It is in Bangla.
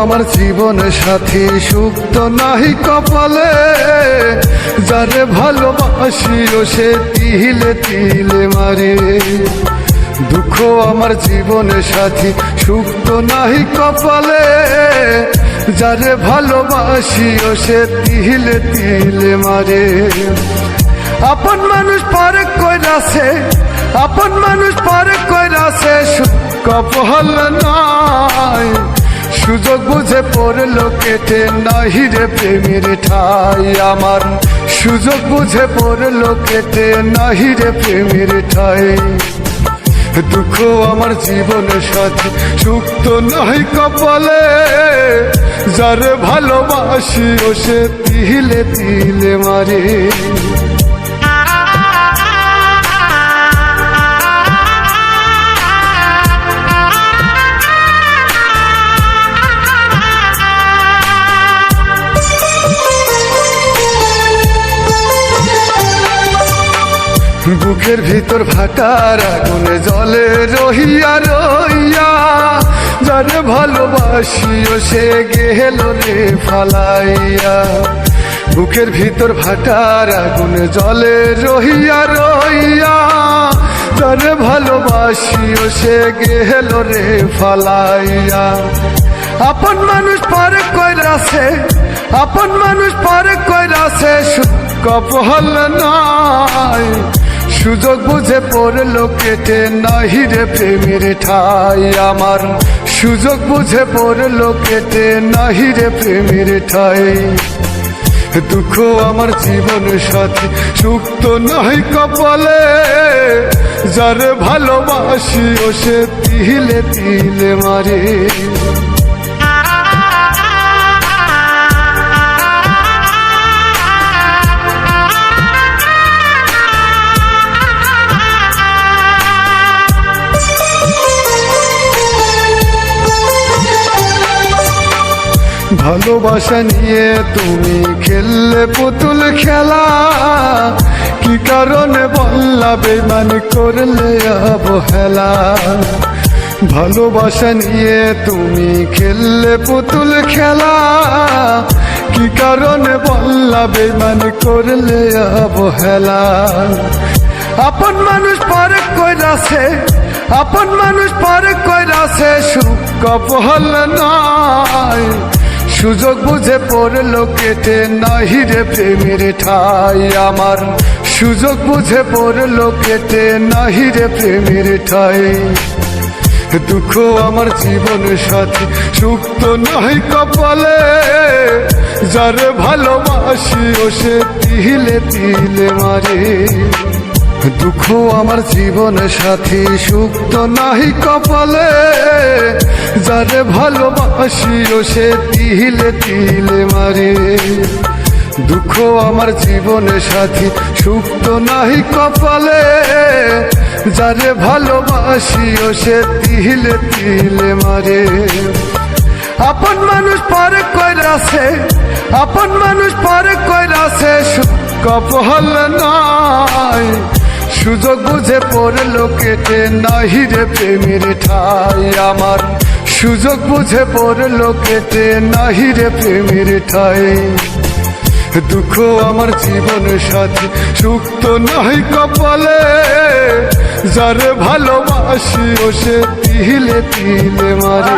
আমার জীবন সাথী সুখ তো নাহি কপালে, যারে ভালোবাসি ও সে তিলে তিলে মারে। দুঃখ আমার জীবন সাথী সুখ তো নাহি কপালে, যারে ভালোবাসি ও সে তিলে তিলে মারে। আপন মানুষ পারে কইরাছে, আপন মানুষ পারে কইরাছে, কপাল নাই সুযোগ বুঝে পড়লো কেটে নাহি রে প্রেমের ঠাই আমার। সুযোগ বুঝে পড়লো কেটে নাহি রে প্রেমের ঠাই। দুঃখ আমার জীবন সাথী সুখ তো নাহি কপালে, যারে ভালোবাসি ও সে তিলে তিলে মারে। বুকের ভিতর ফাটার আগুনে জলে রহিয়া রইয়া, যারে ভালোবাসি ও সে গেল রে ফালাইয়া। বুকের ভিতর ফাটার আগুনে জলে রহিয়া রইয়া, যারে ভালোবাসি ও সে গেল রে ফালাইয়া। আপন মানুষ পারে কইরাছে, আপন মানুষ পারে কইরাছে, কপাল নাই সুযোগ বুঝে পড়লো কেটে নাহি রে প্রেমের ঠাই আমার। সুযোগ বুঝে পড়লো কেটে নাহি রে প্রেমের ঠাই। দুঃখ আমার জীবন সাথী সুখ তো নাহি কপালে, যারে ভালোবাসি ও সে তিলে তিলে মারে। ভালোবাসা নিয়ে তুমি খেললে পুতুল খেলা, কি কারণে বললা বেইমানি করলে অবহেলা। ভালোবাসা নিয়ে তুমি খেললে পুতুল খেলা, কি কারণে বললা বেইমানি করলে অবহেলা। আপন মানুষ পারে কইরাছে, আপন মানুষ পারে কইরাছে, সুখ কপাল নাই সুযোগ বুঝে পড়লো কেটে নাহি রে প্রেমের ঠাই আমার। সুযোগ বুঝে পড়লো কেটে নাহি রে প্রেমের ঠাই। দুঃখ আমার জীবন সাথী সুখ তো নাহি কপালে, যারে ভালোবাসি ও সে তিলে তিলে মারে। দুঃখ আমার জীবন সাথী সুখ তো নাহি কপালে, যারে ভালোবাসি ও সে তিলে তিলে মারে। দুঃখ আমার জীবন সাথী সুখ তো নাহি কপালে, যারে ভালোবাসি ও সে তিলে তিলে মারে। আপন মানুষ পারে কইরাছে, আপন মানুষ পারে কইরাছে, কপাল নাই সুযোগ বুঝে পড়লো কেটে নাহি রে প্রেমের ঠাই আমার। সুযোগ বুঝে পড়লো কেটে নাহি রে প্রেমের ঠাই। দুঃখ আমার জীবন সাথী সুখ তো নাহি কপালে, যারে ভালোবাসি ও সে তিলে তিলে মারে।